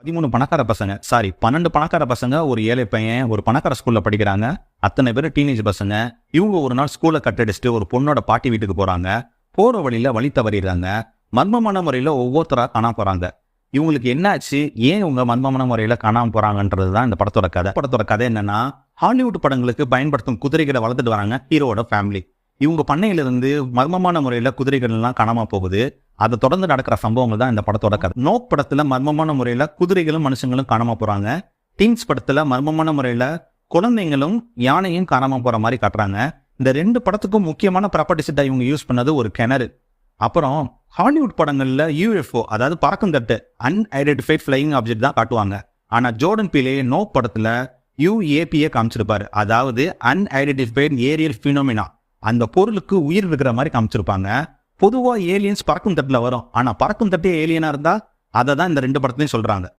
13 பணக்கார பசங்க, 12 பணக்கார பசங்க, ஒரு ஏழை பையன், ஒரு பணக்கார ஸ்கூல்ல படிக்கிறாங்க. அத்தனை பேரும் டீனேஜ் பசங்க. இவங்க ஒரு நாள் ஸ்கூலை கட்டடிச்சுட்டு ஒரு பொண்ணோட பாட்டி வீட்டுக்கு போறாங்க. போற வழியில வழி தவறிடுறாங்க. மர்மமான முறையில ஒவ்வொருத்தரா காணாம போறாங்க. இவங்களுக்கு என்னாச்சு, ஏன் இவங்க மர்மமான முறையில காணாம போறாங்கன்றதுதான் இந்த படத்தோட கதை. படத்தோட கதை என்னன்னா, ஹாலிவுட் படங்களுக்கு பயன்படுத்தும் குதிரைகளை வளர்த்துட்டு வராங்க ஹீரோட ஃபேமிலி. இவங்க பண்ணையிலிருந்து மர்மமான முறையில குதிரைகள் எல்லாம் காணாம போகுது. அதை தொடர்ந்து நடக்கிற சம்பவங்கள் தான் இந்த படத்தோட கதை. நோப் படத்துல மர்மமான முறையில குதிரைகளும் மனுஷங்களும் காணாம போறாங்க. டீன்ஸ் படத்துல மர்மமான முறையில குழந்தைங்களும் யானையும் காணாம போற மாதிரி காட்டுறாங்க. இந்த 2 படத்துக்கும் முக்கியமான ப்ராப்பர்ட்டி செட்டா இவங்க யூஸ் பண்ணது ஒரு கிணறு. அப்புறம் ஹாலிவுட் படங்கள்ல யூஎஃப்ஓ, அதாவது பறக்கும் தட்டு, அன்ஐடென்டிஃபைட் ஃபிளையிங் ஆப்ஜெக்ட் தான் காட்டுவாங்க. ஆனா ஜோர்டன் பீலே நோப் படத்துல யூஏபிஏ காமிச்சிருப்பாரு, அதாவது அன்ஐடென்டிஃபைட் ஏரியல் பினோமினா. அந்த பொருளுக்கு உயிர் இருக்கிற மாதிரி காமிச்சிருப்பாங்க. பொதுவா ஏலியன்ஸ் பறக்கும் தட்டுல வரும், ஆனா பறக்கும் தட்டே ஏலியனா இருந்தா அதை தான் இந்த 2 படத்துலயும் சொல்றாங்க.